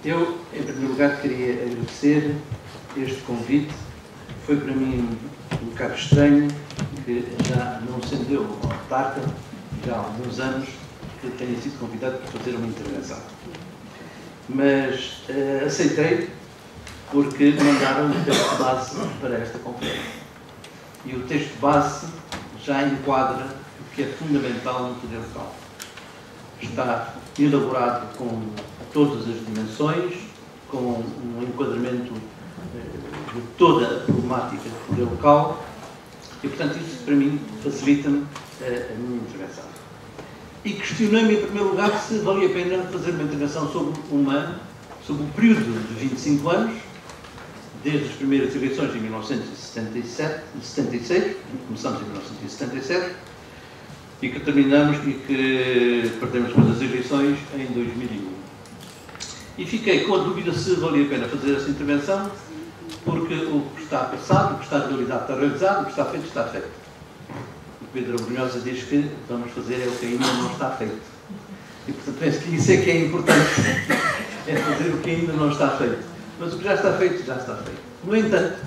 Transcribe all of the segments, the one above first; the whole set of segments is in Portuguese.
Eu, em primeiro lugar, queria agradecer este convite. Foi para mim um bocado estranho, que já não sendo eu autarca, já há alguns anos, que tenha sido convidado para fazer uma intervenção. Mas aceitei, porque mandaram o texto base para esta conferência. E o texto base já enquadra o que é fundamental no poder local. Está elaborado com todas as dimensões, com um enquadramento de toda a problemática do poder local e, portanto, isso para mim facilita-me a minha intervenção. E questionei-me, em primeiro lugar, se valia a pena fazer uma intervenção sobre o período de 25 anos, desde as primeiras eleições de 1976, começamos em 1977, e que terminamos e que perdemos todas as eleições em 2001. E fiquei com a dúvida se valia a pena fazer essa intervenção, porque o que está passado, o que está realizado, está realizado, o que está feito, está feito. O Pedro Abrunhosa diz que vamos fazer é o que ainda não está feito. E, portanto, penso que isso é que é importante, é fazer o que ainda não está feito. Mas o que já está feito, já está feito. No entanto,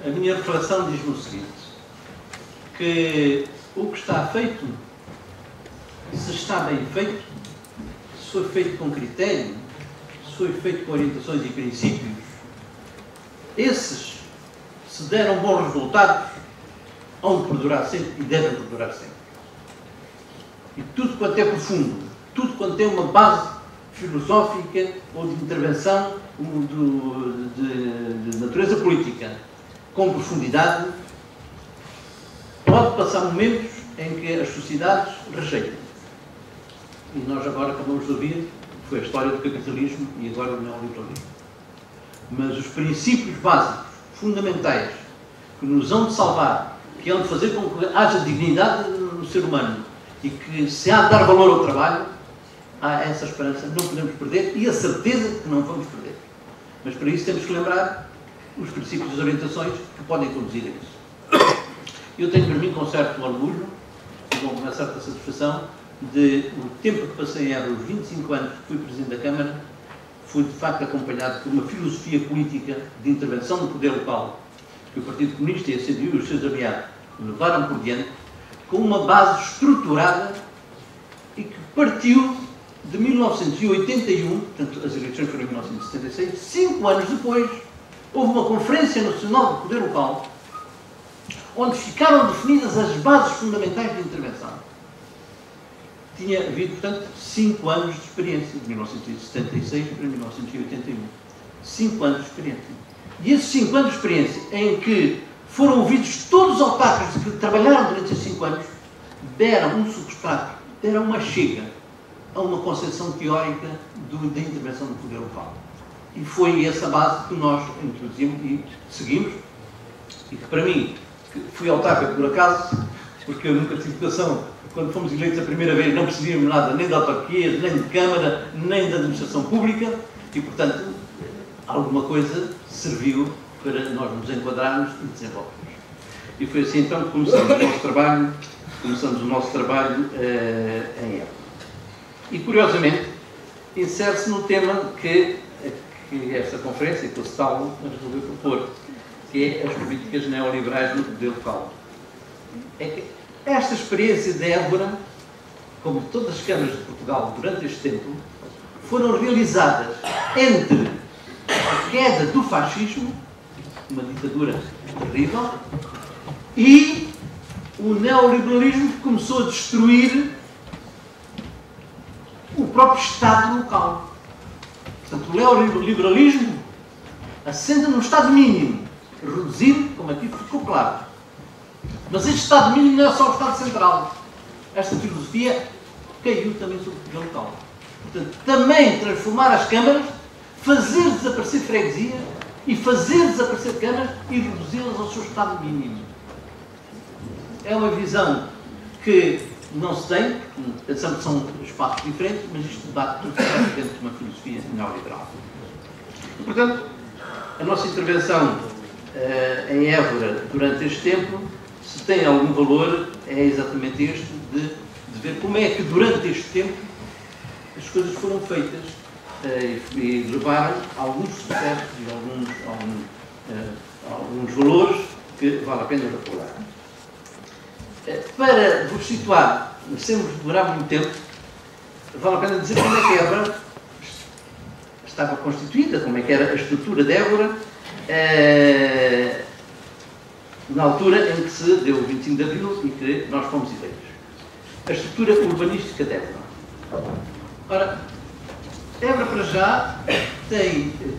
a minha reflexão diz-me o seguinte, que o que está feito, se está bem feito, se foi feito com critério, se foi feito com orientações e princípios, esses, se deram bons resultados, hão de perdurar sempre e devem perdurar sempre. E tudo quanto é profundo, tudo quanto tem uma base filosófica ou de intervenção de natureza política com profundidade, pode passar momentos em que as sociedades rejeitam. E nós agora acabamos de ouvir, foi a história do capitalismo e agora do neoliberalismo. Mas os princípios básicos, fundamentais, que nos hão de salvar, que hão de fazer com que haja dignidade no ser humano e que se há de dar valor ao trabalho, há essa esperança, não podemos perder e a certeza de que não vamos perder. Mas para isso temos que lembrar os princípios e as orientações que podem conduzir a isso. Eu tenho para mim com certo orgulho e com uma certa satisfação de o tempo que passei em Évora, os 25 anos que fui Presidente da Câmara, fui de facto acompanhado por uma filosofia política de intervenção no poder local que o Partido Comunista e a CDU e os seus aliados levaram por diante, com uma base estruturada e que partiu de 1981, portanto as eleições foram em 1976, 5 anos depois, houve uma Conferência Nacional do Poder Local, onde ficaram definidas as bases fundamentais de intervenção. Tinha havido, portanto, 5 anos de experiência, de 1976 para 1981. 5 anos de experiência. E esses 5 anos de experiência, em que foram ouvidos todos os autarcas que trabalharam durante esses 5 anos, deram um substrato, deram uma chega a uma concepção teórica da intervenção do poder local. E foi essa base que nós introduzimos e seguimos, e que para mim, que fui autarca por acaso, porque eu nunca tive vocação. Quando fomos eleitos a primeira vez não percebíamos nada nem de autarquias, nem de Câmara, nem da administração pública e, portanto, alguma coisa serviu para nós nos enquadrarmos e desenvolvermos. E foi assim então que começamos o nosso trabalho em Évora. E, curiosamente, insere-se no tema que esta conferência, que o Stalin resolveu propor, que é as políticas neoliberais no poder local. É que esta experiência de Évora, como todas as câmaras de Portugal durante este tempo, foram realizadas entre a queda do fascismo, uma ditadura terrível, e o neoliberalismo que começou a destruir o próprio Estado local. Portanto, o neoliberalismo assenta num Estado mínimo, reduzido, como aqui ficou claro. Mas este Estado mínimo não é só o Estado central. Esta filosofia caiu também sobre o poder local. Portanto, também transformar as câmaras, fazer desaparecer freguesia e fazer desaparecer câmaras e reduzi-las ao seu Estado mínimo. É uma visão que não se tem, pensamos que são espaços diferentes, mas isto bate tudo dentro de uma filosofia neoliberal. E, portanto, a nossa intervenção em Évora durante este tempo, se tem algum valor, é exatamente este, de ver como é que durante este tempo as coisas foram feitas e levaram alguns sucessos e alguns valores que vale a pena recordar. Para vos situar, sem vos demorar muito tempo, vale a pena dizer como é que Évora estava constituída, como é que era a estrutura de Évora, na altura em que se deu o 25 de Abril e que nós fomos eleitos. A estrutura urbanística de Évora. Ora, Évora para já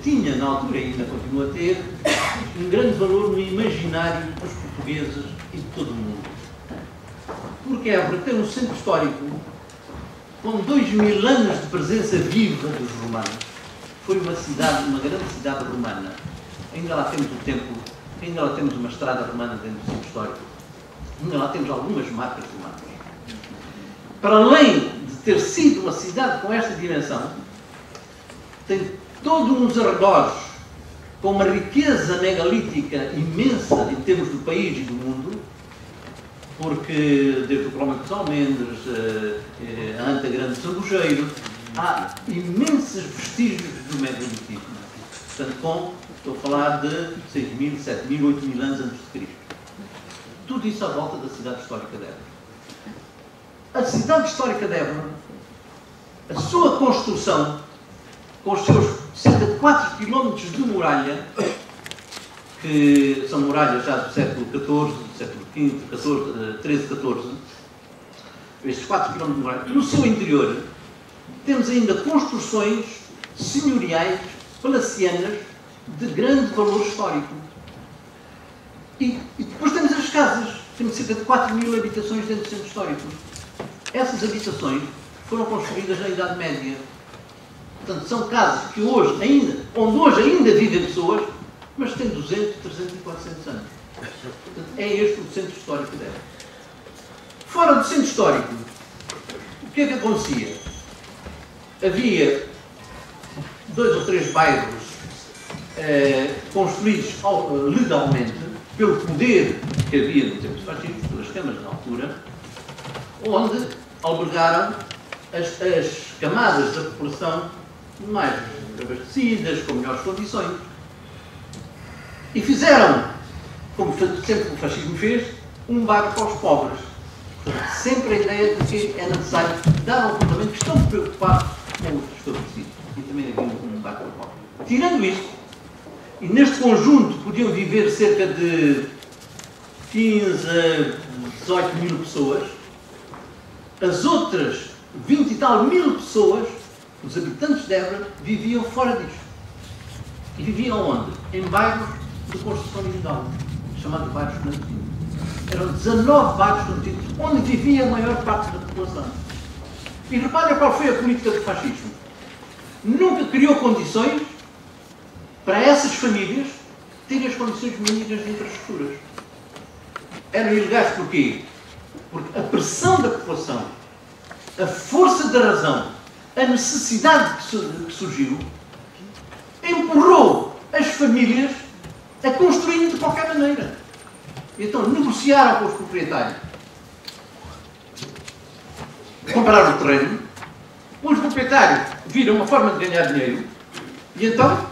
tinha na altura e ainda continua a ter um grande valor no imaginário dos portugueses e de todo o mundo. Porque Évora tem um centro histórico com 2000 anos de presença viva dos romanos. Foi uma grande cidade romana. Ainda lá temos o templo, ainda lá temos uma estrada romana dentro do centro histórico, ainda lá temos algumas marcas romanas. Para além de ter sido uma cidade com esta dimensão, tem todos uns arredores com uma riqueza megalítica imensa em termos do país e do mundo, porque desde o Crónico dos Almendres, a Anta Grande de Sambujeiro, há imensos vestígios do megalitismo. Portanto, estou a falar de 6.000, 7.000, 8.000 anos antes de Cristo. Tudo isso à volta da cidade histórica de Évora. A cidade histórica de Évora, a sua construção, com os seus cerca de 4 km de muralha, que são muralhas já do século XIV, do século V, XIII, XIV, estes 4 km de muralha, no seu interior temos ainda construções senhoriais, palacianas, de grande valor histórico. E depois temos as casas, temos cerca de 4.000 habitações dentro do centro histórico. Essas habitações foram construídas na Idade Média. Portanto, são casas que onde hoje ainda vivem pessoas, mas têm 200, 300 e 400 anos. Portanto, é este o centro histórico dela. Fora do centro histórico, o que é que acontecia? Havia 2 ou 3 bairros construídos legalmente pelo poder que havia no tempo dos fascistas, pelas câmaras na altura, onde albergaram as camadas da população mais abastecidas, com melhores condições. E fizeram, como sempre o fascismo fez, um bairro para os pobres. Portanto, sempre a ideia de que é necessário dar ao parlamento que estão preocupados com os desfavorecidos. E também havia um bairro para os pobres. Tirando isto, e neste conjunto podiam viver cerca de 15 a 18 mil pessoas, as outras 20 e tal mil pessoas, os habitantes de Évora, viviam fora disto. E viviam onde? Em bairros de construção ilegal, chamados bairros clandestinos. Eram 19 bairros clandestinos, onde vivia a maior parte da população. E reparem qual foi a política do fascismo. Nunca criou condições para essas famílias terem as condições mínimas de infraestruturas. Eram ilegais porquê? Porque a pressão da população, a força da razão, a necessidade que surgiu, empurrou as famílias a construírem de qualquer maneira. Então negociaram com os proprietários, compraram o terreno, os proprietários viram uma forma de ganhar dinheiro e então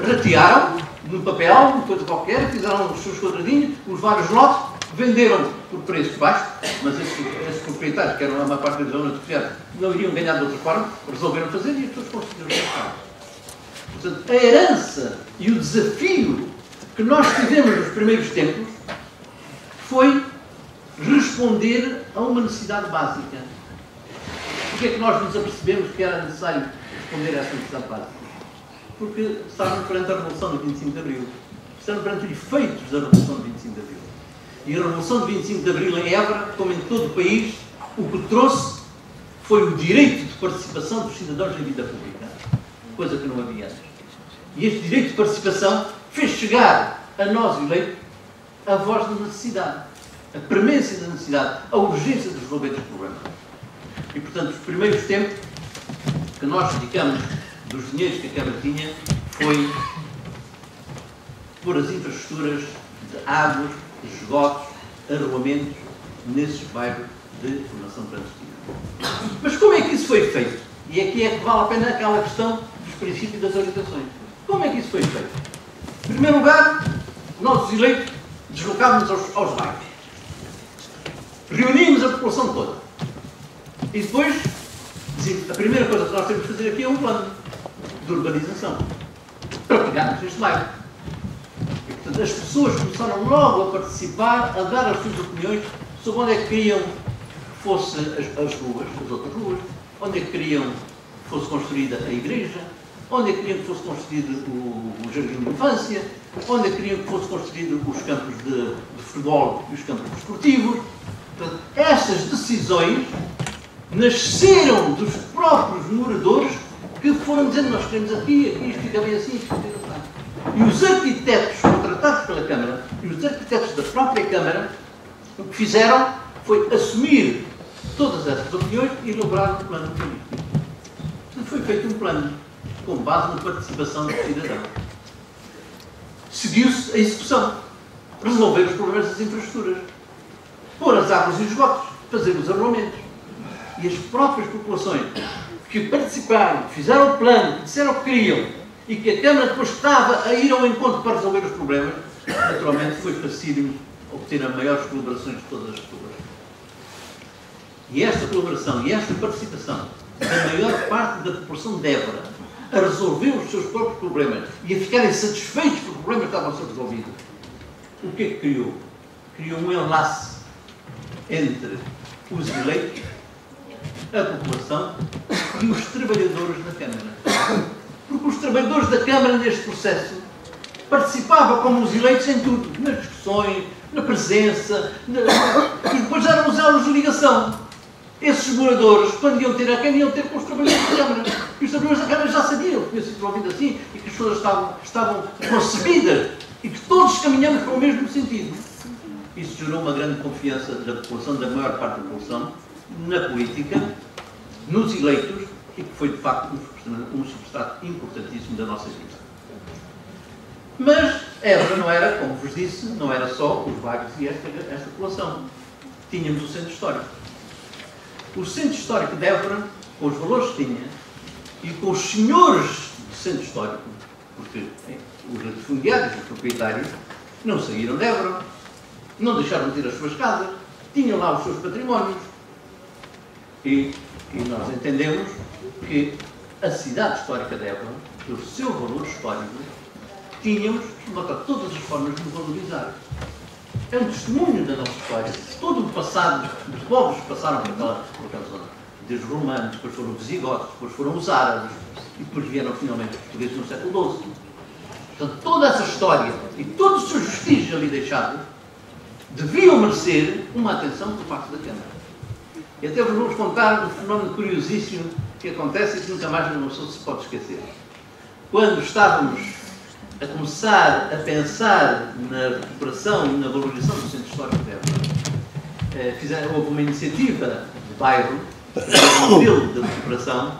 ratearam no papel, uma coisa qualquer, fizeram os seus quadradinhos, os vários lotes, venderam por preços baixos, mas esses proprietários, que eram a maior parte da zona de propriedade, não iriam ganhar de outra forma, resolveram fazer e as pessoas conseguiram ganhar. Portanto, a herança e o desafio que nós tivemos nos primeiros tempos foi responder a uma necessidade básica. Porquê é que nós nos apercebemos que era necessário responder a essa necessidade básica? Porque estávamos perante a Revolução de 25 de Abril. Estamos perante os efeitos da Revolução de 25 de Abril. E a Revolução de 25 de Abril em Évora, como em todo o país, o que trouxe foi o direito de participação dos cidadãos na vida pública, coisa que não havia antes. E este direito de participação fez chegar a nós, eleitos, a voz da necessidade, a premência da necessidade, a urgência de resolver este problema. E, portanto, os primeiros tempos que nós dedicamos dos dinheiros que a Câmara tinha foi pôr as infraestruturas de águas, de esgotos, arruamentos nesses bairros de formação clandestina. Mas como é que isso foi feito? E aqui é que vale a pena aquela questão dos princípios e das orientações. Como é que isso foi feito? Em primeiro lugar, nós, os eleitos, deslocávamos aos bairros. Reunimos a população toda. E depois, a primeira coisa que nós temos que fazer aqui é um plano de urbanização para pegarmos neste bairro. E, portanto, as pessoas começaram logo a participar, a dar as suas opiniões sobre onde é que queriam que fossem as ruas, as outras ruas, onde é que queriam que fosse construída a igreja, onde é que queriam que fosse construído o jardim de infância, onde é que queriam que fosse construído os campos de futebol e os campos desportivos. Portanto, essas decisões nasceram dos próprios moradores que foram dizendo: nós queremos aqui, isto fica bem assim, isto fica bem assim. E os arquitetos contratados pela Câmara e os arquitetos da própria Câmara, o que fizeram foi assumir todas essas opiniões e elaborar um plano político. Portanto, foi feito um plano com base na participação dos cidadãos. Seguiu-se a execução, resolver os problemas das infraestruturas, pôr as águas e os esgotos, fazer os arruamentos. E as próprias populações que participaram, que fizeram o plano, que disseram o que queriam, e que a Câmara depois estava a ir ao encontro para resolver os problemas, naturalmente foi facílimo obter as maiores colaborações de todas as pessoas. E esta colaboração e esta participação da maior parte da população de Évora a resolver os seus próprios problemas e a ficarem satisfeitos que os problemas estavam a ser resolvidos, o que é que criou? Criou um enlace entre os eleitos, a população e os trabalhadores da Câmara. Porque os trabalhadores da Câmara, neste processo, participavam como os eleitos em tudo, nas discussões, na presença, e depois eram os elos de ligação. Esses moradores, quando iam ter a Câmara, iam ter com os trabalhadores da Câmara. E os trabalhadores da Câmara já sabiam que tinha sido resolvido assim e que as coisas estavam concebidas e que todos caminhamos para o mesmo sentido. Isso gerou uma grande confiança da população, da maior parte da população, na política, nos eleitos, e que foi, de facto, um substrato importantíssimo da nossa vida. Mas Évora não era, como vos disse, não era só os bairros e esta população. Tínhamos o centro histórico. O centro histórico de Évora, com os valores que tinha, e com os senhores do centro histórico, porque os latifundiários, os proprietários, não saíram de Évora, não deixaram de ter as suas casas, tinham lá os seus patrimónios. E nós entendemos que a cidade histórica de Évora, pelo seu valor histórico, tínhamos que encontrar todas as formas de valorizar. É um testemunho da nossa história. Todo o passado dos povos que passaram por aquela zona. Desde os romanos, depois foram os visigodos, depois foram os árabes, e depois vieram finalmente os portugueses no século XII. Portanto, toda essa história e todos os seus vestígios ali deixados deviam merecer uma atenção por parte da Câmara. E até vos vamos contar um fenómeno curiosíssimo que acontece e que nunca mais uma pessoa se pode esquecer. Quando estávamos a começar a pensar na recuperação e na valorização do centro histórico de Évora, houve uma iniciativa de bairro, um modelo de recuperação.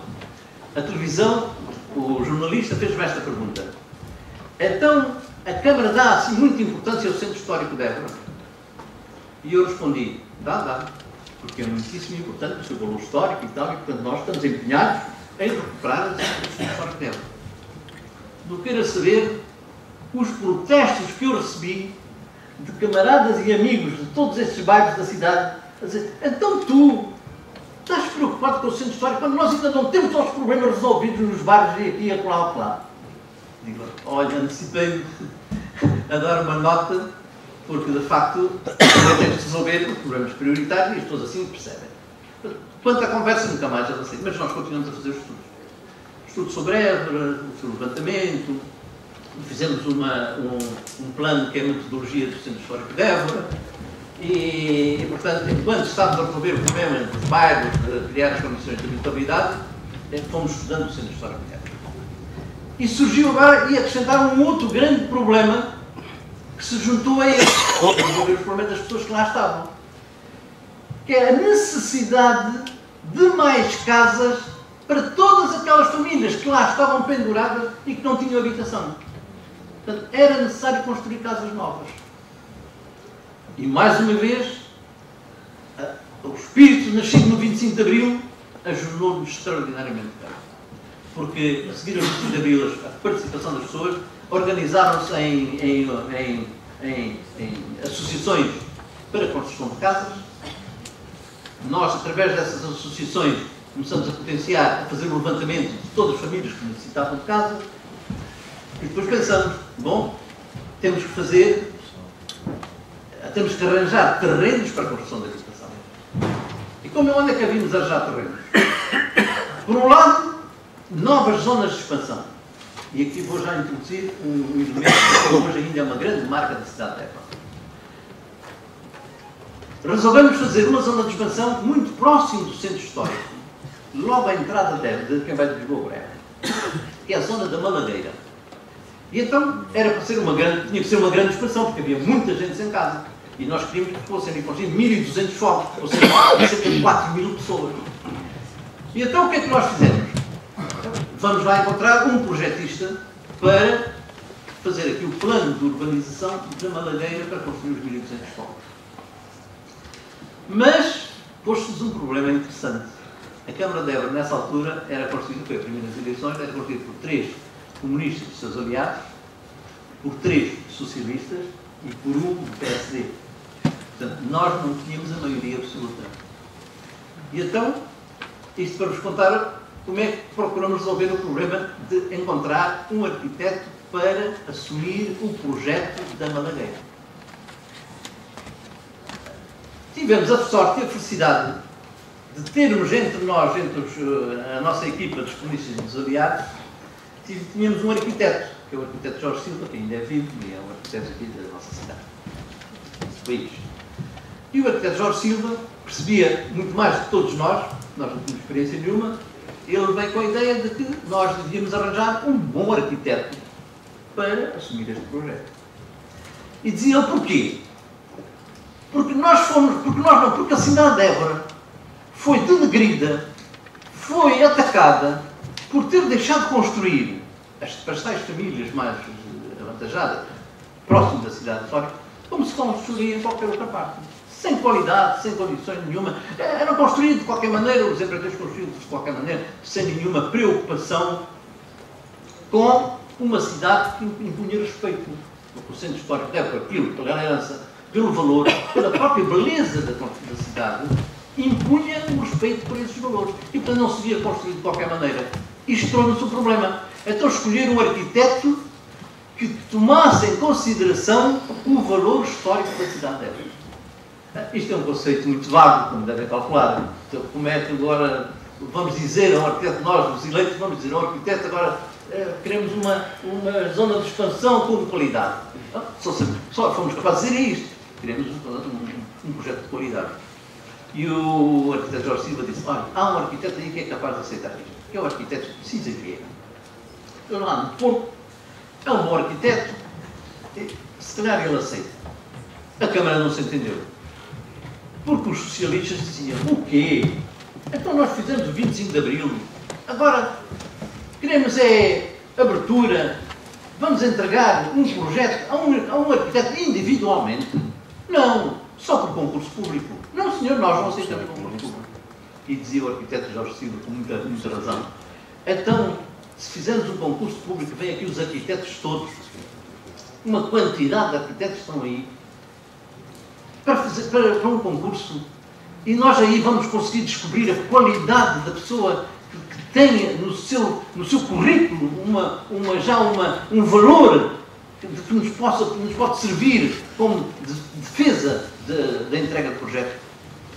A televisão, o jornalista fez-me esta pergunta: então a Câmara dá assim muita importância ao centro histórico de Évora? E eu respondi: dá, porque é muitíssimo importante o seu valor histórico e tal, e portanto nós estamos empenhados em recuperar o centro histórico de Évora. Não queira saber os protestos que eu recebi de camaradas e amigos de todos estes bairros da cidade a dizer: então tu estás preocupado com o centro histórico quando nós ainda não temos todos os problemas resolvidos nos bairros e aqui e acolá. Digo: olha, antecipei-me a dar uma nota, porque de facto temos de resolver os problemas prioritários e as pessoas assim percebem. Quanto à conversa, nunca mais avancei, mas nós continuamos a fazer os estudos. Estudos sobre Évora, o seu levantamento, fizemos um plano que é a metodologia do Centro Histórico de Évora e, portanto, enquanto estávamos a resolver o problema entre os bairros, de criar as condições de habitabilidade, fomos estudando o Centro Histórico de Évora. E surgiu agora, e acrescentar um outro grande problema que se juntou a este, resolver os problemas das pessoas que lá estavam, que é a necessidade de mais casas para todas aquelas famílias que lá estavam penduradas e que não tinham habitação. Portanto, era necessário construir casas novas. E, mais uma vez, o espírito nascido no 25 de Abril ajudou-nos extraordinariamente bem. porque a seguir ao 25 de Abril a participação das pessoas organizaram-se em associações para a construção de casas. Nós, através dessas associações, começamos a potenciar, a fazer um levantamento de todas as famílias que necessitavam de casa, e depois pensamos, bom, temos que arranjar terrenos para a construção da habitação. E onde é que havíamos arranjar terrenos? Por um lado, novas zonas de expansão. E aqui vou já introduzir um elemento que hoje ainda é uma grande marca da cidade de Évora. Resolvemos fazer uma zona de expansão muito próximo do centro histórico, logo à entrada de quem vai de Lisboa para Évora, que é a zona da Malagueira. E então era para ser tinha que ser uma grande expansão, porque havia muita gente sem casa. E nós queríamos que fossem construídos 1.200 fogos, ou seja, cerca de 4.000 pessoas. E então o que é que nós fizemos? Vamos lá encontrar um projetista para fazer aqui o plano de urbanização da Malagueira para construir os 1.200 fogos. Mas pôs-nos um problema interessante. A Câmara de Évora, nessa altura, era constituída, foi as primeiras eleições, era constituída por 3 comunistas e seus aliados, por 3 socialistas e por 1 do PSD. Portanto, nós não tínhamos a maioria absoluta. E então, isto para vos contar como é que procuramos resolver o problema de encontrar um arquiteto para assumir o projeto da Malagueira. Tivemos a sorte e a felicidade de termos entre nós, a nossa equipa dos comunistas e dos aliados, tínhamos um arquiteto, que é o arquiteto Jorge Silva, que ainda é vivo e é um arquiteto aqui da nossa cidade, desse país. E o arquiteto Jorge Silva percebia muito mais do que todos nós não tínhamos experiência nenhuma, ele veio com a ideia de que nós devíamos arranjar um bom arquiteto para assumir este projeto. E dizia ele porquê? Porque a cidade de Évora foi denegrida, foi atacada por ter deixado de construir as tais famílias mais avantajadas, próximo da cidade histórica, como se construía em qualquer outra parte. Sem qualidade, sem condições nenhuma. Eram construídos de qualquer maneira, os empreiteiros construídos de qualquer maneira, sem nenhuma preocupação com uma cidade que impunha respeito. O centro histórico deve por aquilo, pela herança, pelo valor, pela própria beleza da cidade, impunha um respeito por esses valores. E portanto não se devia construir de qualquer maneira. Isto torna-se um problema. Então escolher um arquiteto que tomasse em consideração o valor histórico da cidade de Évora. Isto é um conceito muito vago, como devem calcular. Então, como é que agora vamos dizer a um arquiteto, nós, os eleitos, vamos dizer a um arquiteto, agora queremos uma zona de expansão com qualidade. Só fomos capazes de dizer isto. Queremos um projeto de qualidade. E o arquiteto Jorge Silva disse, olha, há um arquiteto aí que é capaz de aceitar isto, que é o arquiteto Cisa Vieira. Eu lá no Porto, é um bom arquiteto, se calhar ele aceita. A Câmara não se entendeu. Porque os socialistas diziam, o quê? Então nós fizemos o 25 de Abril, agora queremos abertura, vamos entregar um projeto a um arquiteto individualmente? Não, só por concurso público. Não, senhor, nós não aceitamos concurso público. E dizia o arquiteto Jorge Silva com muita razão. Então, se fizermos um concurso público, vêm aqui os arquitetos todos, uma quantidade de arquitetos estão aí, para um concurso, e nós aí vamos conseguir descobrir a qualidade da pessoa que tenha no seu currículo um valor que nos pode servir como defesa da entrega do projeto.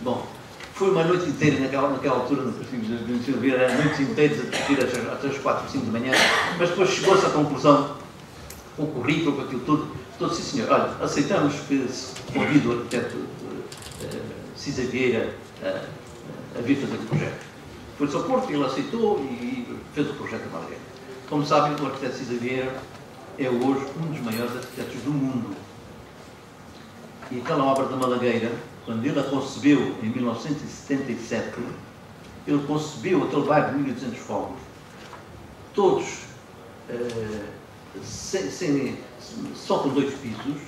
Bom, foi uma noite inteira naquela altura, no Castilho de Silveira, eram noites inteiras a discutir até as 4, 5 da manhã, mas depois chegou-se à conclusão, com o currículo, com aquilo tudo, todos, sim senhor, olha, aceitamos que se convide o arquiteto Cisa Vieira a vir fazer o projeto. Foi-se ao Porto, ele aceitou e fez o projeto da Malagueira. Como sabem, o arquiteto Cisa Vieira é hoje um dos maiores arquitetos do mundo. E aquela obra da Malagueira, quando ele a concebeu em 1977, ele concebeu aquele bairro de 1.200 fogos, todos só com 2 pisos,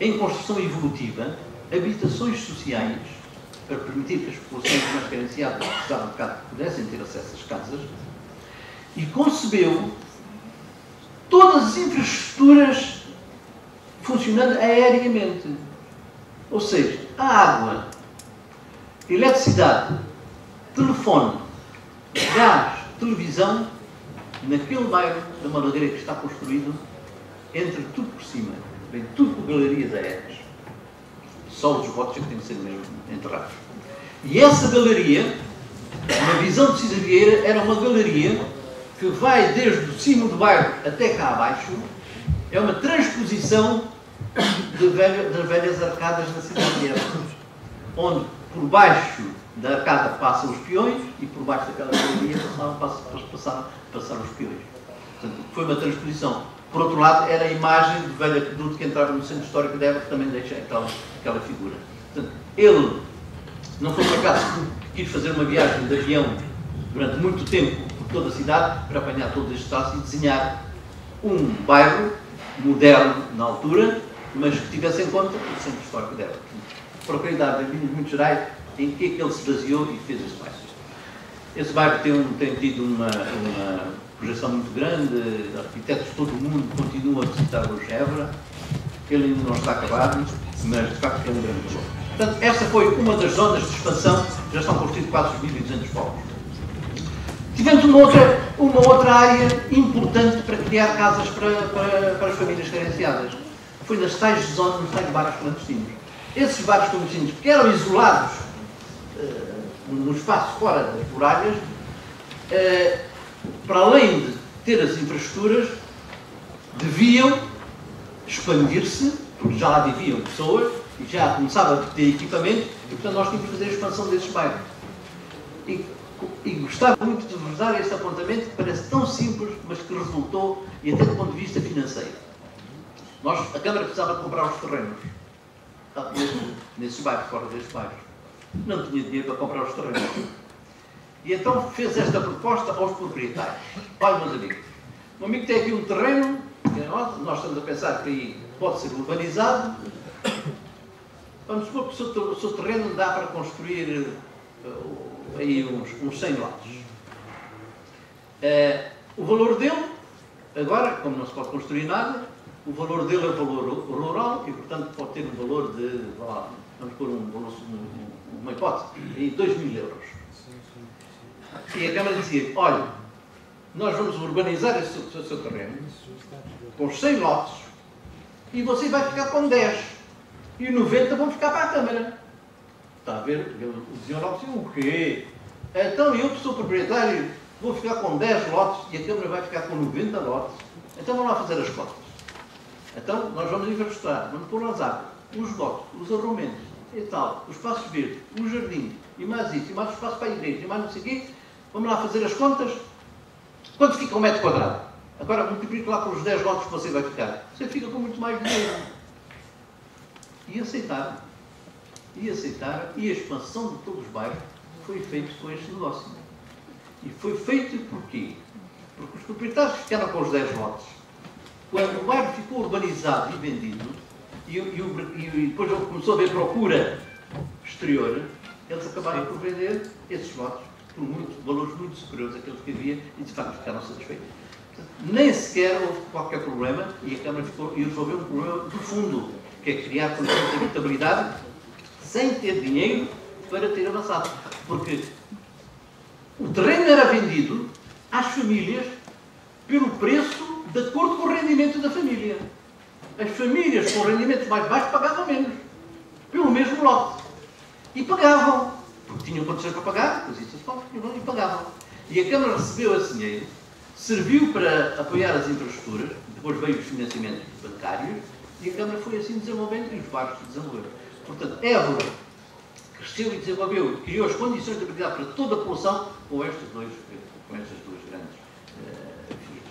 em construção evolutiva, habitações sociais, para permitir que as populações mais carenciadas que precisavam de casa pudessem ter acesso às casas, e concebeu todas as infraestruturas funcionando aéreamente. Ou seja, a água, eletricidade, telefone, gás, televisão, naquele bairro da Malagueira que está construído, entra tudo por cima. Vem tudo por galerias aéreas. Só os esgotos é que têm que ser mesmo enterrados. E essa galeria, na visão de Cisa Vieira, era uma galeria que vai desde o cimo do bairro até cá abaixo. É uma transposição das velhas arcadas da cidade de Évora, onde por baixo da arcada passam os peões e por baixo daquela galeria passaram os peões. Portanto, foi uma transposição. Por outro lado, era a imagem do velho aqueduto que entrava no centro histórico de Évora, que também deixa aquela figura. Portanto, ele não foi por acaso que quis fazer uma viagem de avião durante muito tempo por toda a cidade para apanhar todos estes traços e desenhar um bairro moderno na altura, mas que tivesse em conta o centro histórico de Évora. Procurei dar em linhas muito gerais em que é que ele se baseou e fez esse bairro. Esse bairro tem tido uma projeção muito grande, arquitetos de todo o mundo continuam a visitar hoje Évora. Ele ainda não está acabado, mas de facto é um grande valor. Portanto, esta foi uma das zonas de expansão, já estão construídos 4.200 povos. Tivemos uma outra área importante para criar casas para as famílias carenciadas. Foi nas tais zonas, nos tais bairros clandestinos. Esses bairros clandestinos, que eram isolados no espaço fora das muralhas, para além de ter as infraestruturas, deviam expandir-se, porque já lá viviam pessoas e já começava a ter equipamento, e portanto nós tínhamos que fazer a expansão desses bairros. E gostava muito de vos dar este apontamento que parece tão simples, mas que resultou, e até do ponto de vista financeiro. A Câmara precisava de comprar os terrenos, nesses bairros, fora destes bairros. Não tinha dinheiro para comprar os terrenos. E então fez esta proposta aos proprietários. Olha, meus amigos, o amigo tem aqui um terreno, nós estamos a pensar que aí pode ser urbanizado. Vamos supor que o seu terreno dá para construir aí uns 100 lotes. O valor dele, agora, como não se pode construir nada, o valor dele é o valor rural e, portanto, pode ter um valor de, vamos pôr uma hipótese, de 2.000 euros. E a Câmara dizia, olha, nós vamos urbanizar o seu terreno com 100 lotes e você vai ficar com 10 e 90 vão ficar para a Câmara. Está a ver? Diziam logo assim, o quê? Então eu que sou proprietário vou ficar com 10 lotes e a Câmara vai ficar com 90 lotes. Então vamos lá fazer as contas. Então nós vamos infraestruturar, vamos pôr as águas, os esgotos, os arruamentos e tal, os espaços verdes, o jardim, e mais isso, e mais espaço para a igreja, e mais não sei o quê. Vamos lá fazer as contas. Quanto fica um metro quadrado? Agora multiplique lá pelos 10 lotes que você vai ficar. Você fica com muito mais dinheiro. E aceitaram. E a expansão de todos os bairros foi feita com este negócio. E foi feito porquê? Porque os proprietários ficaram com os 10 lotes. Quando o bairro ficou urbanizado e vendido, e depois começou a haver procura exterior, eles acabaram por vender esses lotes por valores muito superiores àqueles que havia e de facto ficaram satisfeitos. Portanto, nem sequer houve qualquer problema e a Câmara resolveu um problema profundo, que é criar condições de habitabilidade sem ter dinheiro para ter avançado. Porque o terreno era vendido às famílias pelo preço de acordo com o rendimento da família. As famílias com rendimentos mais baixos pagavam menos, pelo mesmo lote. E pagavam, porque tinham condições para pagar, mas isso e pagavam. E a Câmara recebeu esse dinheiro, serviu para apoiar as infraestruturas, depois veio os financiamentos bancários, e a Câmara foi assim desenvolvendo e os bairros se desenvolveram. Portanto, Évora cresceu e desenvolveu, criou as condições de habilidade para toda a população com estas duas grandes vias.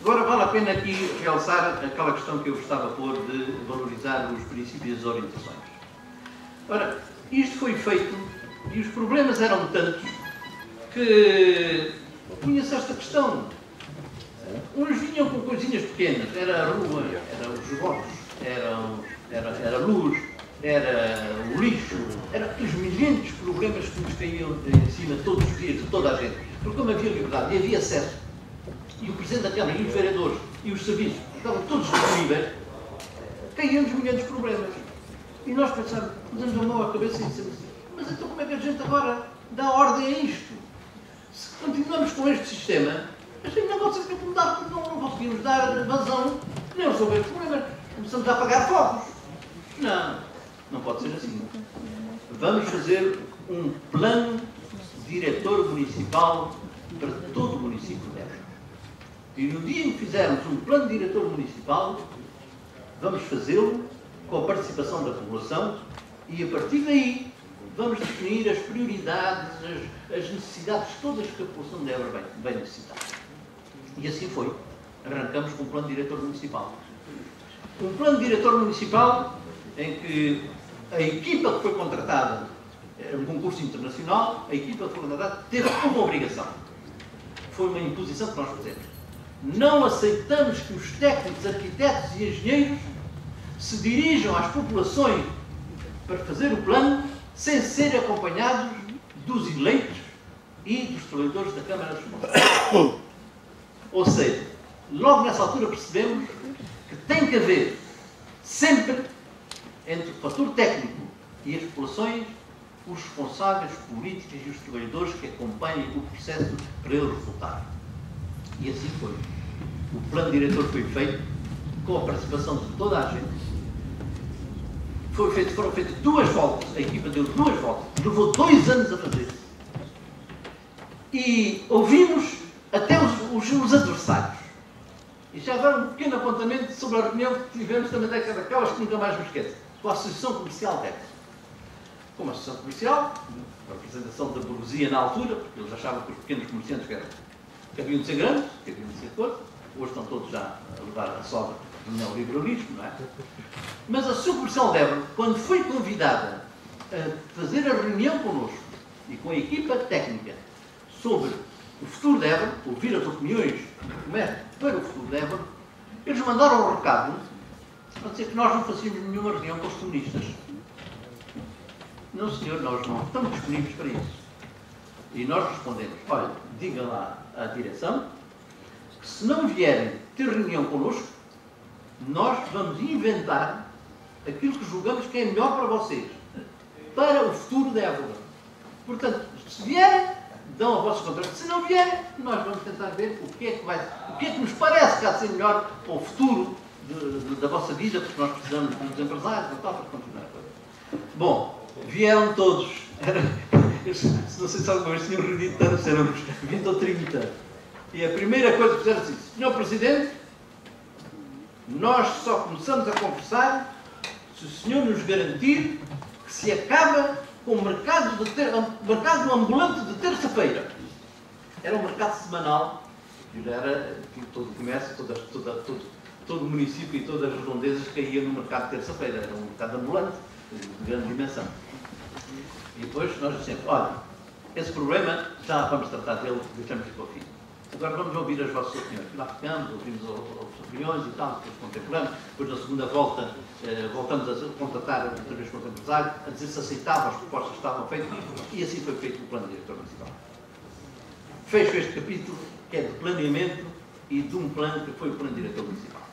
Agora vale a pena aqui realçar aquela questão que eu gostava de pôr de valorizar os princípios e as orientações. Ora, isto foi feito e os problemas eram tantos que punha-se esta questão. Uns vinham com coisinhas pequenas, era a rua, era os esgotos, era a luz, era o lixo, eram aqueles milhentos problemas que nos caíam em cima todos os dias, de toda a gente. Porque como havia liberdade e havia acesso, e o Presidente da Câmara, e os vereadores, e os serviços, estavam todos disponíveis, caíam-nos milhentos de problemas. E nós pensamos, damos a mão à cabeça e dissemos assim, mas então como é que a gente agora dá ordem a isto? Se continuamos com este sistema, a gente não pode ser capaz de não conseguimos dar vazão, nem resolver os problemas. Começamos a apagar focos. Não, não pode ser assim. Vamos fazer um plano diretor municipal para todo o município de Évora. E no dia em que fizermos um plano diretor municipal, vamos fazê-lo com a participação da população e, a partir daí, vamos definir as prioridades, as necessidades todas que a população de Évora vai necessitar. E assim foi. Arrancamos com um plano diretor municipal. Um plano diretor municipal em que a equipa que foi contratada, era um concurso internacional, a equipa que foi contratada teve uma obrigação. Foi uma imposição que nós fizemos. Não aceitamos que os técnicos, arquitetos e engenheiros se dirijam às populações para fazer o plano sem serem acompanhados dos eleitos e dos trabalhadores da Câmara dos Conselhos. Ou seja, logo nessa altura percebemos que tem que haver sempre, entre o fator técnico e as populações, os responsáveis políticos e os trabalhadores que acompanhem o processo para ele resultar. E assim foi. O plano diretor foi feito com a participação de toda a gente. Foram feitas 2 voltas, a equipa deu 2 voltas, levou 2 anos a fazer isso. E ouvimos até os adversários. E já agora um pequeno apontamento sobre a reunião que tivemos também daquelas que nunca mais me esqueço, com a Associação Comercial de Évora. Como a Associação Comercial, a representação da burguesia na altura, porque eles achavam que os pequenos comerciantes que haviam de ser grandes, que haviam de ser todos, hoje estão todos já a levar a sobra do neoliberalismo, não é? Mas a Associação Comercial de Évora, quando foi convidada a fazer a reunião connosco e com a equipa técnica sobre o futuro de Évora, ouvir as opiniões do comércio para o futuro de Évora, eles mandaram um recado a dizer que nós não fazíamos nenhuma reunião com os comunistas. Não, senhor, nós não estamos disponíveis para isso. E nós respondemos, olha, diga lá à direção que se não vierem ter reunião connosco, nós vamos inventar aquilo que julgamos que é melhor para vocês, para o futuro da Évora. Portanto, se vierem, dão a vossa contrato. Se não vierem, nós vamos tentar ver o que é que nos parece que há de ser melhor para o futuro da vossa vida, porque nós precisamos dos empresários e tal, para continuar a coisa. Bom, vieram todos. Não sei se alguma vez tinham reunido tantos, éramos 20 ou 30. E a primeira coisa que fizeram assim, Senhor Presidente, nós só começamos a conversar se o senhor nos garantir que se acaba com o mercado ambulante de terça-feira. Era um mercado semanal, era todo o comércio, todo o município e todas as redondezas caíam no mercado de terça-feira. Era um mercado ambulante, de grande dimensão. E depois nós dissemos, olha, esse problema já vamos tratar dele, deixamos para o fim. Agora vamos ouvir as vossas opiniões. Lá ficamos, ouvimos as opiniões e tal, depois contemplamos. Depois, na segunda volta, voltamos a contatar outra vez com os empresários, a dizer se aceitavam as propostas que estavam feitas, e assim foi feito o plano diretor municipal. Fecho este capítulo, que é de planeamento e de um plano que foi o plano diretor municipal.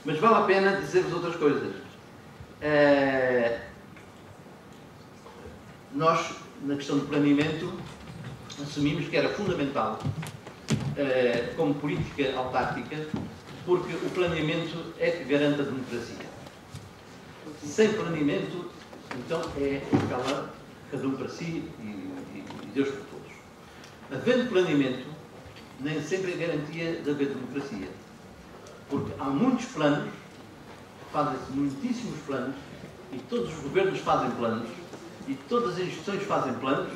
Mas vale a pena dizer-vos outras coisas. Nós, na questão do planeamento, assumimos que era fundamental como política autárquica, porque o planeamento é que garante a democracia. Sem planeamento, então, é aquela cada um para si e Deus para todos. Havendo planeamento, nem sempre é garantia de haver democracia. Porque há muitos planos, fazem-se muitíssimos planos, e todos os governos fazem planos, e todas as instituições fazem planos,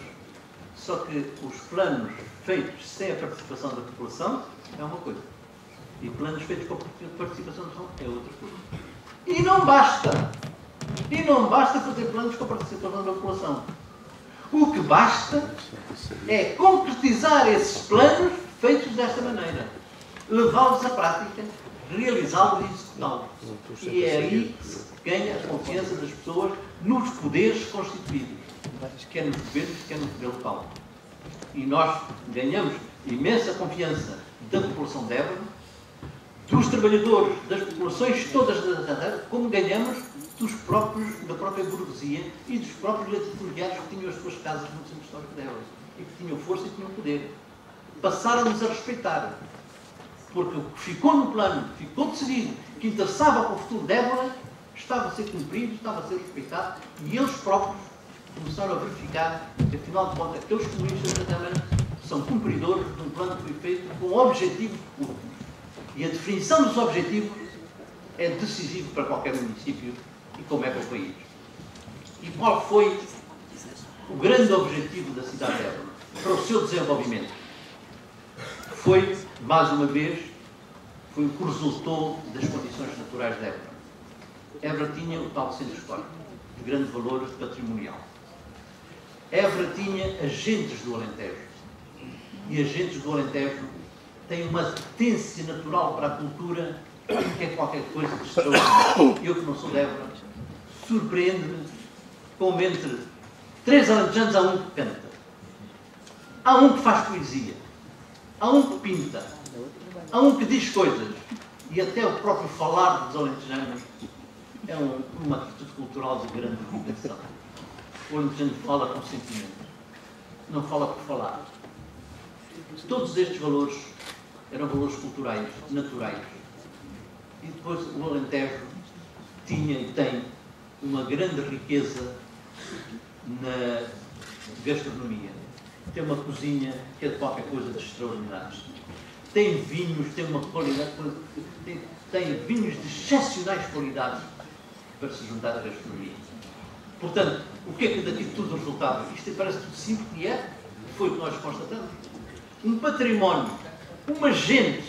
só que os planos feitos sem a participação da população é uma coisa. E planos feitos com a participação da população é outra coisa. E não basta! E não basta fazer planos com a participação da população. O que basta é concretizar esses planos feitos desta maneira. Levá-los à prática realizá-los e executá-los. E é aí que se ganha a confiança das pessoas nos poderes constituídos, quer nos governos, quer no poder local. E nós ganhamos imensa confiança da população de Évora, dos trabalhadores, das populações todas da terra, como ganhamos da própria burguesia e dos próprios latifundiários que tinham as suas casas no centro histórico de Évora e que tinham força e tinham poder. Passaram-nos a respeitar, porque o que ficou no plano, ficou decidido, que interessava para o futuro de Évora, estava a ser cumprido, estava a ser respeitado, e eles próprios começaram a verificar que, afinal de contas, aqueles comunistas da Câmara são cumpridores de um plano que foi feito com objetivos públicos. E a definição dos objetivos é decisivo para qualquer município e como é para o país. E qual foi o grande objetivo da cidade de Évora para o seu desenvolvimento? Foi, mais uma vez, foi o que resultou das condições naturais de Évora. Évora tinha o tal centro histórico, de grande valor patrimonial. Évora tinha agentes do Alentejo. E agentes do Alentejo têm uma potência natural para a cultura que é qualquer coisa de extraordinário. Eu, que não sou de Évora, surpreende-me como entre 3 alentejanos há um que canta, há um que faz poesia, há um que pinta, há um que diz coisas, e até o próprio falar dos alentejanos é uma atitude cultural de grande dimensão. O alentejano fala com sentimento, não fala por falar. Todos estes valores eram valores culturais, naturais. E depois o Alentejo tinha e tem uma grande riqueza na gastronomia. Tem uma cozinha que é de qualquer coisa de extraordinário. Tem vinhos, tem uma qualidade, tem vinhos de excepcionais qualidades para se juntar à gastronomia. Portanto, o que é que daqui tudo resultava? Isto parece tudo simples e foi o que nós constatamos. Um património, uma gente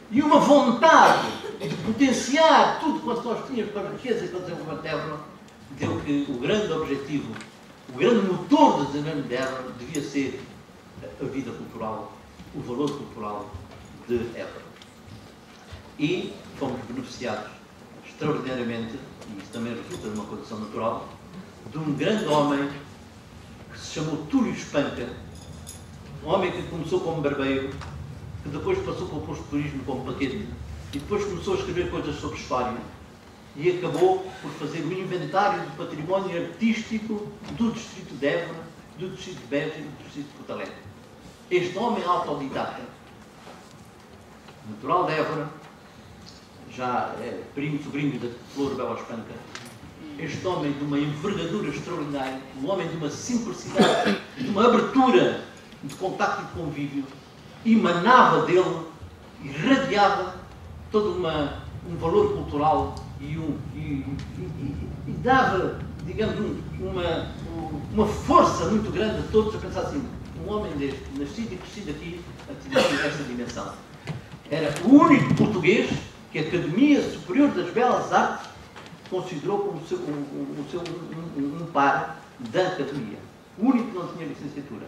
e uma vontade de potenciar tudo quanto nós tínhamos para a riqueza e para o desenvolvimento de Évora, deu que o grande objetivo, o grande motor do desenvolvimento de Évora devia ser a vida cultural, o valor cultural de Évora. E fomos beneficiados extraordinariamente, e isso também resulta de uma condição natural, de um grande homem que se chamou Túlio Espanca, um homem que começou como barbeiro, que depois passou para o posto de turismo como paquete, e depois começou a escrever coisas sobre história, e acabou por fazer o inventário do património artístico do distrito de Évora, do distrito de Beja e do distrito de Porto Alegre. Este homem autodidata, natural de Évora, já é sobrinho da Flor Bela Espanca, este homem de uma envergadura extraordinária, um homem de uma simplicidade, de uma abertura de contacto e de convívio, emanava dele, irradiava todo um valor cultural e dava, digamos, uma força muito grande a todos a pensar assim, um homem deste, nascido e crescido aqui, atingiu esta dimensão. Era o único português que a Academia Superior das Belas Artes considerou como um par da Academia. O único que não tinha licenciatura.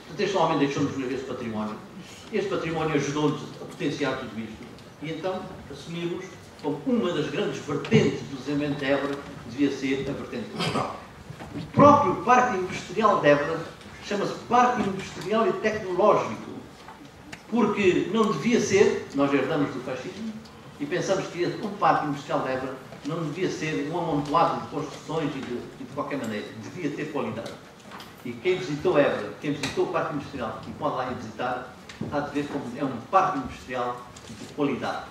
Portanto, este homem deixou-nos esse património. Este património ajudou-nos a potenciar tudo isto. E então assumimos como uma das grandes vertentes do desenvolvimento de Évora devia ser a vertente cultural. O próprio Parque Industrial de Évora chama-se Parque Industrial e Tecnológico, porque não devia ser, nós herdamos do fascismo, e pensamos que o Parque Industrial de Évora não devia ser um amontoado de construções e de qualquer maneira, devia ter qualidade. E quem visitou Évora, quem visitou o Parque Industrial e pode lá ir visitar, está a ver como é um parque industrial de qualidade,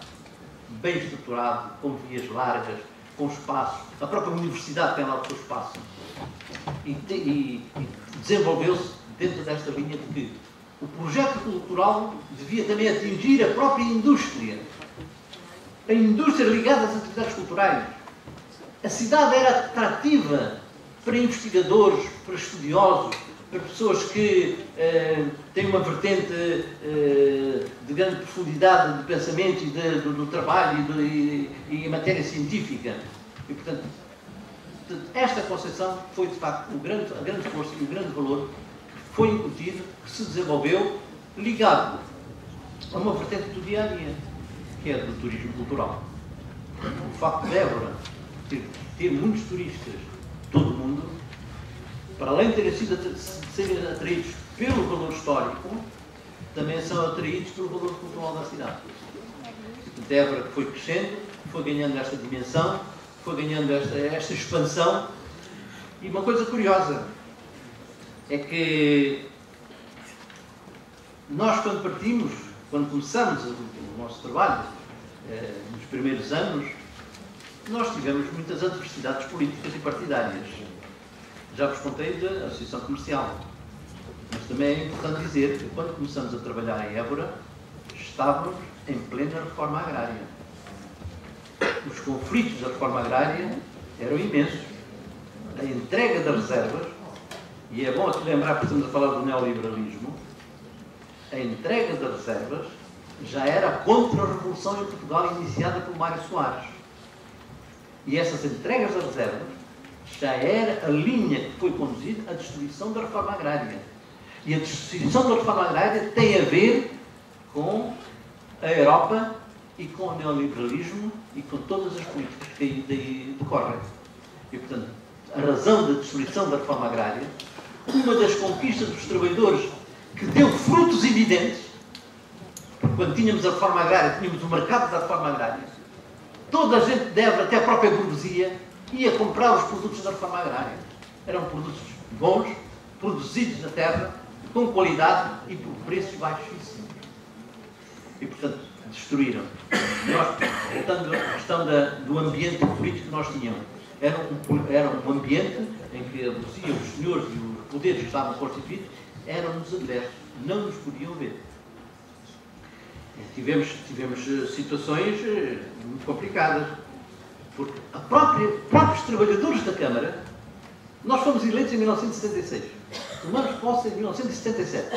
bem estruturado, com vias largas, com espaço. A própria universidade tem lá o seu espaço. E desenvolveu-se dentro desta linha de que o projeto cultural devia também atingir a própria indústria. A indústria ligada às atividades culturais. A cidade era atrativa para investigadores, para estudiosos, para pessoas que têm uma vertente de grande profundidade de pensamento e do trabalho e em matéria científica. E, portanto, esta concepção foi, de facto, a grande força e o grande valor que foi incutido, que se desenvolveu, ligado a uma vertente do dia-a-dia, que é do turismo cultural. O facto de Évora ter muitos turistas de todo o mundo, para além de serem atraídos pelo valor histórico, também são atraídos pelo valor cultural da cidade. Portanto, Évora foi crescendo, foi ganhando esta dimensão, foi ganhando esta expansão. E uma coisa curiosa é que nós, quando partimos, quando começamos o nosso trabalho, nos primeiros anos, nós tivemos muitas adversidades políticas e partidárias. Já vos contei da Associação Comercial. Mas também é importante dizer que, quando começamos a trabalhar em Évora, estávamos em plena reforma agrária. Os conflitos da reforma agrária eram imensos. A entrega das reservas, e é bom aqui lembrar que estamos a falar do neoliberalismo, a entrega das reservas já era a contra-revolução em Portugal iniciada por Mário Soares. E essas entregas das reservas já era a linha que foi conduzida à destruição da reforma agrária. E a destruição da reforma agrária tem a ver com a Europa e com o neoliberalismo e com todas as políticas que daí decorrem. E, portanto, a razão da destruição da reforma agrária, uma das conquistas dos trabalhadores que deu frutos evidentes, quando tínhamos a reforma agrária, tínhamos o mercado da reforma agrária, toda a gente de Évora, até a própria burguesia, ia comprar os produtos da reforma agrária. Eram produtos bons, produzidos na terra, com qualidade e por preços baixíssimos. E, portanto, destruíram. Nós, voltando à questão do ambiente político que nós tínhamos, era um ambiente em que a burguesia, os senhores e os poderes que estavam constituídos eram-nos adversos, não nos podiam ver. Tivemos situações muito complicadas, porque próprios trabalhadores da Câmara, nós fomos eleitos em 1976, tomamos posse em 1977,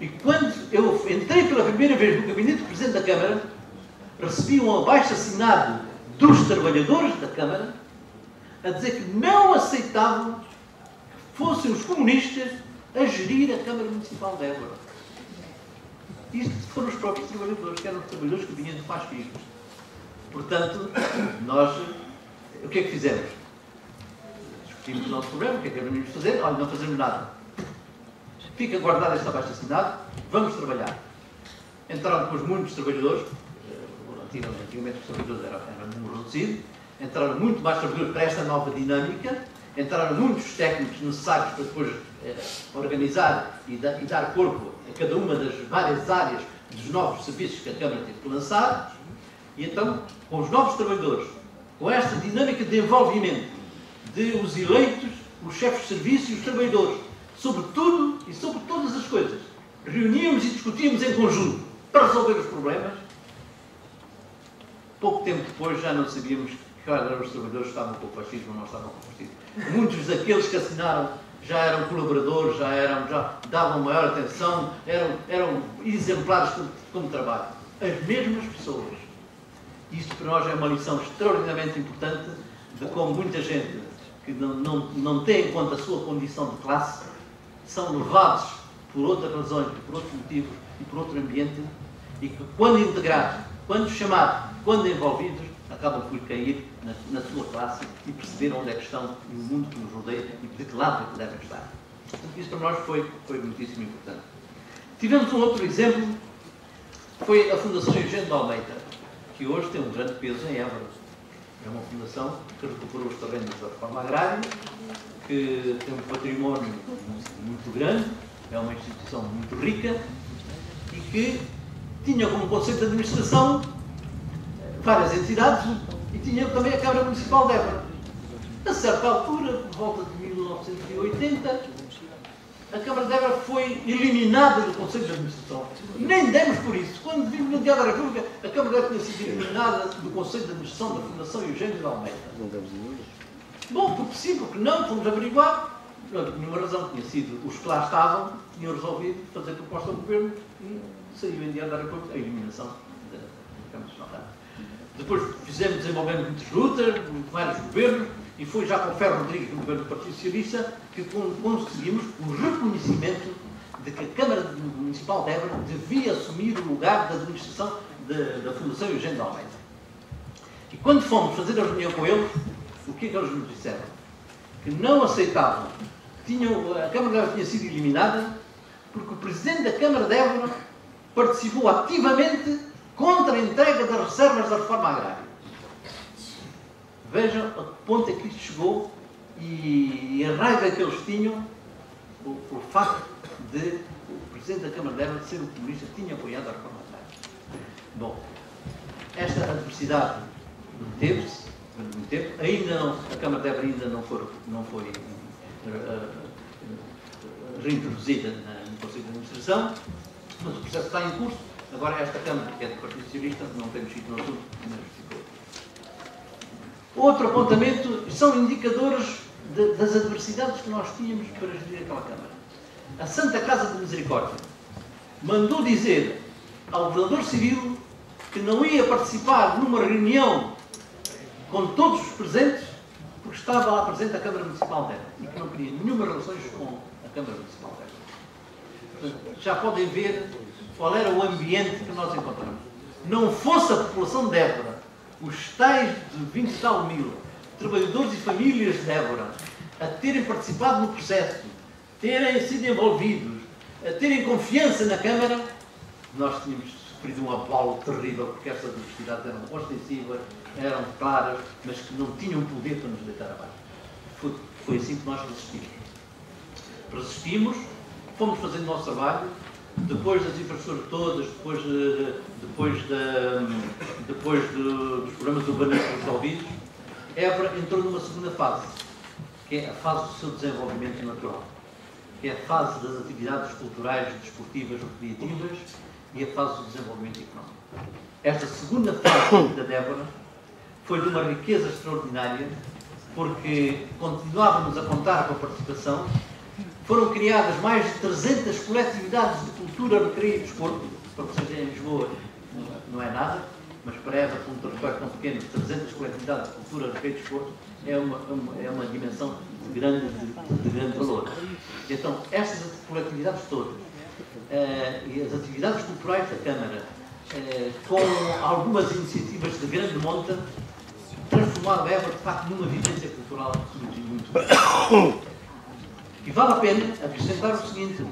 e quando eu entrei pela primeira vez no gabinete do Presidente da Câmara, recebi um abaixo-assinado dos trabalhadores da Câmara a dizer que não aceitavam que fossem os comunistas a gerir a Câmara Municipal de Évora. Isto foram os próprios trabalhadores, que eram os trabalhadores que vinham de fascismo. Portanto, nós, o que é que fizemos? Discutimos o nosso problema, o que é que devemos fazer? Olha, não fazemos nada. Fica guardado este abaixo-assinado, vamos trabalhar. Entraram depois muitos trabalhadores, antigamente os trabalhadores eram um número reduzido, entraram muito mais trabalhadores para esta nova dinâmica, entraram muitos técnicos necessários para depois organizar e dar corpo a cada uma das várias áreas dos novos serviços que a Câmara teve que lançar. E então, com os novos trabalhadores, com esta dinâmica de envolvimento de os eleitos, os chefes de serviço e os trabalhadores, sobre tudo e sobre todas as coisas, reuníamos e discutíamos em conjunto para resolver os problemas. Pouco tempo depois já não sabíamos que eram os trabalhadores que estavam com o fascismo ou não estavam com o fascismo. Muitos daqueles que assinaram já eram colaboradores, já davam maior atenção, eram exemplares como trabalho. As mesmas pessoas. Isto para nós é uma lição extraordinariamente importante de como muita gente que não tem em conta a sua condição de classe são levados por outras razões, por outros motivos e por outro ambiente, e que quando integrados, quando chamados, quando envolvidos, acabam por cair na sua classe e perceber onde é que estão e o mundo que nos rodeia e de que lado é que devem estar. Portanto, isso para nós foi muitíssimo importante. Tivemos um outro exemplo, foi a Fundação Eugênio de Almeida, que hoje tem um grande peso em Évora. É uma fundação que recuperou os terrenos da reforma agrária, que tem um património muito grande, é uma instituição muito rica e que tinha como conceito de administração várias entidades e tinha também a Câmara Municipal de Évora. A certa altura, por volta de 1980, a Câmara de Évora foi eliminada do Conselho de Administração. Nem demos por isso. Quando vimos no Diário da República, a Câmara de Évora tinha sido eliminada do Conselho de Administração da Fundação Eugênio de Almeida. Não demos nenhum. Bom, porque sim, porque não, fomos averiguar. Não havia nenhuma razão, tinha sido os que lá estavam, tinham resolvido fazer proposta ao Governo e saiu em Diário da República a eliminação da Câmara de Almeida. Depois desenvolvemos muitas lutas, vários governos, e foi já com Ferro Rodrigues, no governo do Partido Socialista, que conseguimos o reconhecimento de que a Câmara Municipal de Évora devia assumir o lugar da administração da Fundação Eugênio de Almeida. E quando fomos fazer a reunião com eles, o que é que eles nos disseram? Que não aceitavam. A Câmara de Évora tinha sido eliminada porque o Presidente da Câmara de Évora participou ativamente contra a entrega das reservas da reforma agrária. Vejam a que ponto é que isto chegou e a raiva que eles tinham por facto de o Presidente da Câmara de Évora ser um comunista que tinha apoiado a reforma agrária. Bom, esta adversidade manteve-se durante muito tempo. Ainda não, a Câmara de Évora ainda não foi reintroduzida no Conselho de Administração, mas o processo está em curso. Agora esta Câmara, que é do Partido Socialista, não tem mexido no assunto, mas ficou. Outro apontamento são indicadores das adversidades que nós tínhamos para gerir aquela Câmara. A Santa Casa de Misericórdia mandou dizer ao governador civil que não ia participar numa reunião com todos os presentes, porque estava lá presente a Câmara Municipal dela e que não queria nenhuma relações com a Câmara Municipal dela. Portanto, já podem ver qual era o ambiente que nós encontramos. Não fosse a população de Évora, os tais de 20 e tal mil trabalhadores e famílias de Évora, a terem participado no processo, terem sido envolvidos, a terem confiança na Câmara, nós tínhamos sofrido um abalo terrível, porque estas adversidades eram ostensivas, eram claras, mas que não tinham poder para nos deitar abaixo. Foi assim que nós resistimos. Resistimos, fomos fazendo o nosso trabalho, depois das infraestruturas todas, depois dos programas urbanísticos resolvidos, Évora entrou numa segunda fase, que é a fase do seu desenvolvimento natural, que é a fase das atividades culturais, desportivas, recreativas e a fase do desenvolvimento económico. Esta segunda fase da Évora foi de uma riqueza extraordinária, porque continuávamos a contar com a participação. Foram criadas mais de 300 coletividades de cultura, recreio e desporto. Para vocês verem, em Lisboa não é nada, mas para Évora, com um território tão pequeno, 300 coletividades de cultura, recreio e desporto, é uma dimensão de grande valor. Então, estas coletividades todas e as atividades culturais da Câmara, com algumas iniciativas de grande monta, transformaram a Évora, de facto, numa vivência cultural muito boa. E vale a pena acrescentar o seguinte: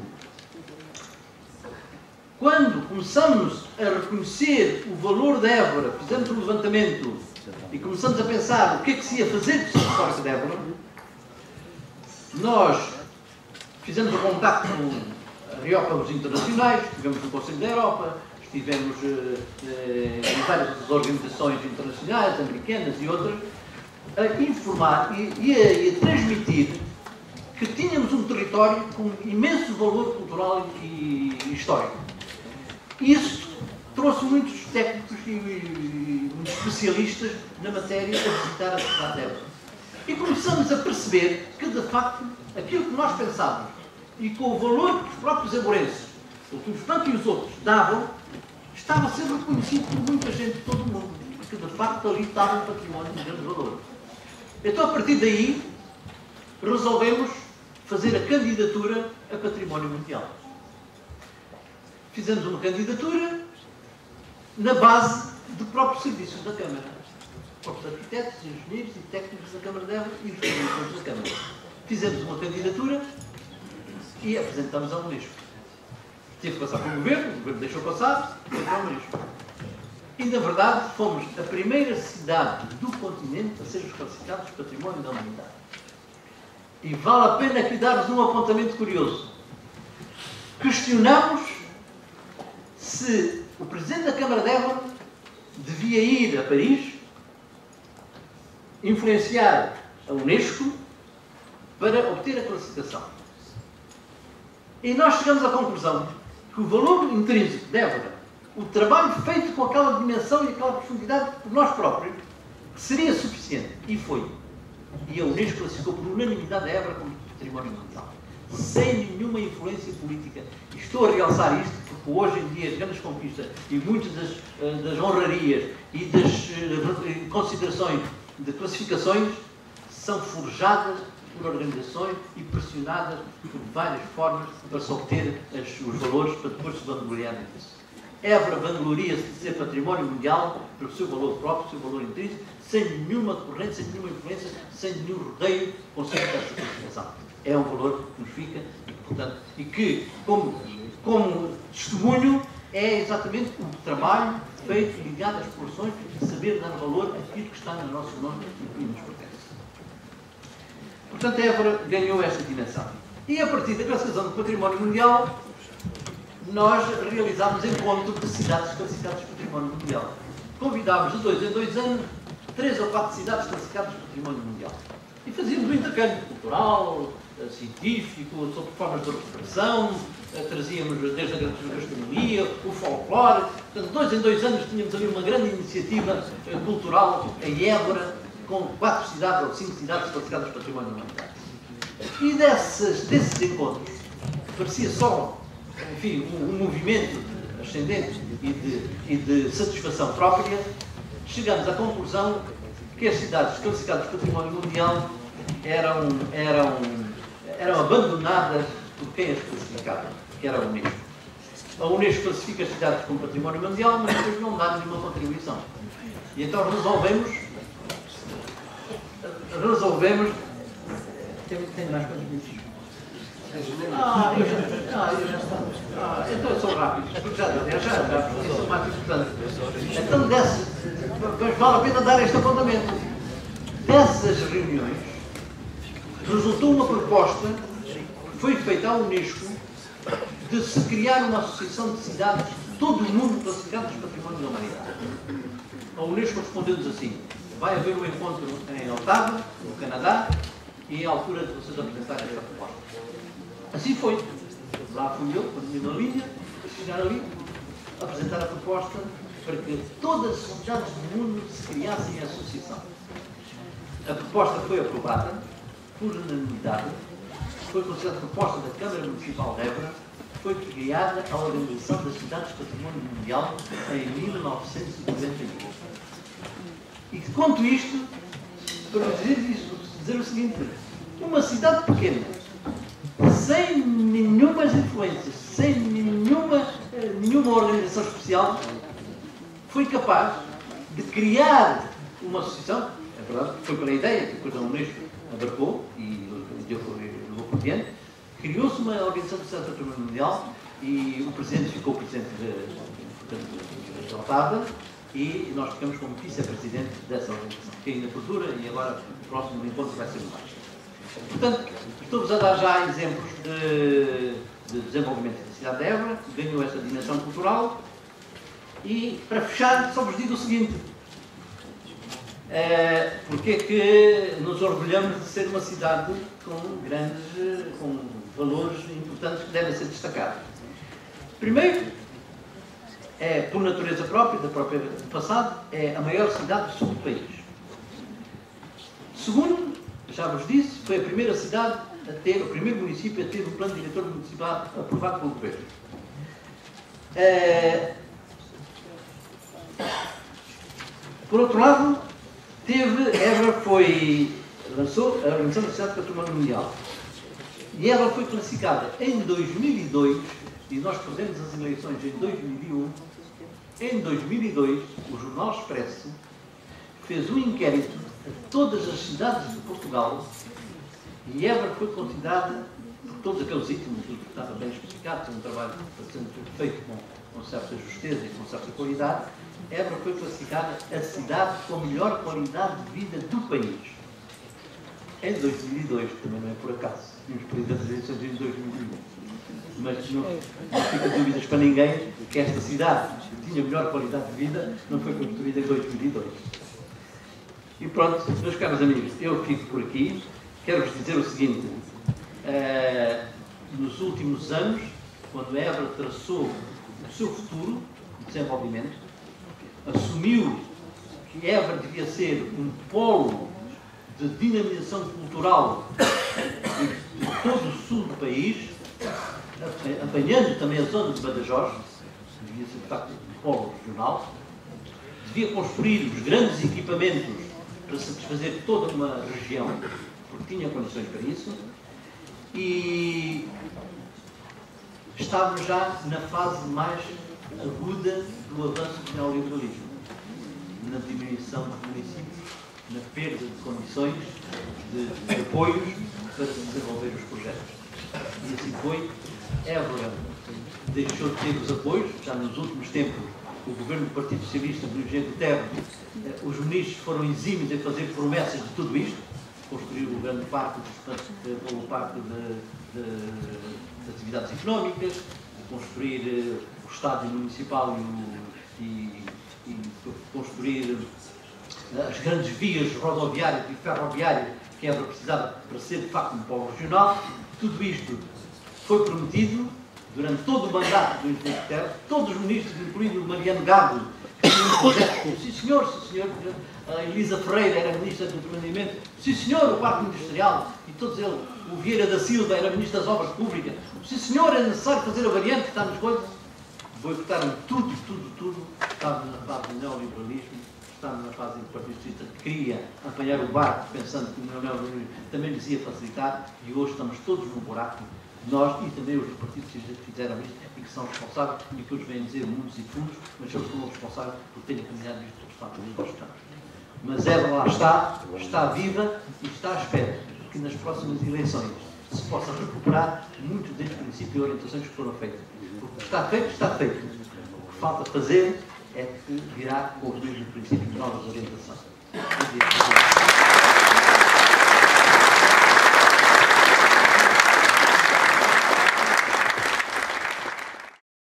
quando começamos a reconhecer o valor da Évora, fizemos um levantamento e começamos a pensar o que é que se ia fazer com o Parque de Évora, nós fizemos um contacto com areópagos internacionais, estivemos no Conselho da Europa, estivemos em várias organizações internacionais, americanas e outras, a informar e a transmitir que tínhamos um território com imenso valor cultural e histórico. Isso trouxe muitos técnicos e muitos especialistas na matéria a visitar a cidade de Évora. E começamos a perceber que, de facto, aquilo que nós pensávamos e com o valor que os próprios évorenses, o que os Franco e os outros davam, estava a ser reconhecido por muita gente de todo o mundo, porque de facto ali estava um património de grande valor. Então, a partir daí, resolvemos fazer a candidatura a Património Mundial. Fizemos uma candidatura na base do próprio serviço da Câmara. Os próprios arquitetos, engenheiros e técnicos da Câmara de Évora e os trabalhadores da Câmara. Fizemos uma candidatura e apresentamos à Unesco. Tive que passar pelo governo, o governo deixou passar, foi para a Unesco. E, na verdade, fomos a primeira cidade do continente a sermos classificados Património da Humanidade. E vale a pena aqui dar-vos um apontamento curioso. Questionamos se o Presidente da Câmara de Évora devia ir a Paris, influenciar a Unesco para obter a classificação. E nós chegamos à conclusão que o valor intrínseco de Évora, o trabalho feito com aquela dimensão e aquela profundidade por nós próprios, seria suficiente. E foi. E a Unesco classificou por unanimidade a Évora como Património Mundial, sem nenhuma influência política. E estou a realçar isto porque hoje em dia as grandes conquistas e muitas das honrarias e das considerações de classificações são forjadas por organizações e pressionadas por várias formas para se obter os valores para depois se vangloriarem disso. Évora vangloria-se de ser património mundial pelo seu valor próprio, seu valor intrínseco, sem nenhuma corrente, sem nenhuma influência, sem nenhum rodeio consigo essa classificação. É um valor que nos fica e, portanto, e que, como testemunho, é exatamente o trabalho feito ligado às populações de saber dar valor àquilo que está nas nossas mãos e que nos pertence. Portanto, Évora ganhou esta dimensão. E a partir da classificação do património mundial, nós realizámos encontro de cidades classificadas de património mundial. Convidámos de 2 em 2 anos 3 ou 4 cidades classificadas de património mundial. E fazíamos um intercâmbio cultural, científico, sobre formas de recuperação, trazíamos desde a gastronomia, o folclore. Portanto, 2 em 2 anos tínhamos ali uma grande iniciativa cultural em Évora, com 4 cidades ou 5 cidades classificadas de património mundial. E desses encontros, que parecia só, enfim, um movimento ascendente e de satisfação própria, chegamos à conclusão que as cidades classificadas de património mundial eram abandonadas por quem as classificava, que era a Unesco. A Unesco classifica as cidades como património mundial, mas depois não dá nenhuma contribuição. E então resolvemos tem mais contribuições. Então eu sou rápido, porque já sou mais importante. Então, vale a pena dar este apontamento. Dessas reuniões, resultou uma proposta que foi feita à Unesco de se criar uma associação de cidades de todo o mundo classificadas de património da humanidade. A Unesco respondeu-nos assim: vai haver um encontro em Ottawa, no Canadá, e é a altura de vocês apresentarem esta proposta. Assim foi. Lá fui eu, com a minha linha, chegar ali, apresentar a proposta para que todas as cidades do mundo se criassem a associação. A proposta foi aprovada por unanimidade, foi considerada proposta da Câmara Municipal de Évora, foi criada a Organização das Cidades Património Mundial em 1991. E conto isto para dizer o seguinte: uma cidade pequena, sem nenhumas influências, sem nenhuma organização especial, foi capaz de criar uma associação. É verdade, foi pela ideia que depois a Unesco abarcou e levou por diante. Criou-se uma organização de cidade património mundial e o presidente ficou presidente da Ottawa e nós ficamos como vice-presidente dessa organização, que ainda perdura e agora o próximo encontro vai ser mais. Portanto, estou-vos a dar já exemplos de desenvolvimento da cidade de Évora, que ganhou esta dimensão cultural, e para fechar, só vos digo o seguinte: porque é que nos orgulhamos de ser uma cidade com valores importantes que devem ser destacados. Primeiro, por natureza própria, do passado, é a maior cidade do sul do país. Segundo, já vos disse, foi a primeira cidade a ter, o primeiro município a ter um plano diretor municipal aprovado pelo governo. Por outro lado, Évora lançou a Organização da Cidade Património Mundial. E Évora foi classificada em 2002, e nós fizemos as eleições em 2001. Em 2002, o Jornal Expresso fez um inquérito a todas as cidades de Portugal e Évora foi considerada, por todos aqueles itens que estava bem especificado, um trabalho sendo feito com certa justeza e com certa qualidade, Évora foi classificada a cidade com a melhor qualidade de vida do país. Em 2002, também não é por acaso, tínhamos perdido as eleições em 2001. Mas não fica dúvidas para ninguém que esta cidade tinha melhor qualidade de vida, não foi construída em 2002. E pronto, meus caros amigos, eu fico por aqui. Quero-vos dizer o seguinte: nos últimos anos, quando Évora traçou o seu futuro de desenvolvimento, assumiu que Évora devia ser um polo de dinamização cultural de todo o sul do país, apanhando também a zona de Badajoz, devia ser de facto um polo regional, devia construir os grandes equipamentos para satisfazer toda uma região, porque tinha condições para isso, e estávamos já na fase mais aguda do avanço do neoliberalismo, na diminuição dos municípios, na perda de condições de apoios para desenvolver os projetos. E assim foi. Évora deixou de ter os apoios, já nos últimos tempos o governo do Partido Socialista do Engenho de Terra, os ministros foram exímios em fazer promessas de tudo isto, construir o grande parque, o parque de atividades económicas, construir o estádio municipal e construir as grandes vias rodoviárias e ferroviárias que Évora precisava para ser de facto um polo regional. Tudo isto foi prometido durante todo o mandato do Engenho de Terra. Todos os ministros, incluindo o Mariano Gago, que tinham um projeto como sim senhor, a Elisa Ferreira era ministra do Desenvolvimento, sim senhor, o Parque Industrial, e todos eles, o Vieira da Silva era ministro das Obras Públicas, sim senhor, é necessário fazer a variante que está nas coisas. Boicotaram tudo, estava na fase do neoliberalismo, estava na fase em que o Partido Socialista queria apanhar o barco, pensando que o neoliberalismo também lhes ia facilitar, e hoje estamos todos no buraco, nós e também os partidos que fizeram isto e que são responsáveis, e que hoje vêm dizer mundos e fundos, mas eles são responsáveis por terem caminhado isto dos Estados Unidos. Mas Évora lá está viva e está à espera que nas próximas eleições se possa recuperar muitos destes princípios e orientações que foram feitas. O que está feito, está feito. O que falta fazer é que virá com os mesmos princípios de novas orientações.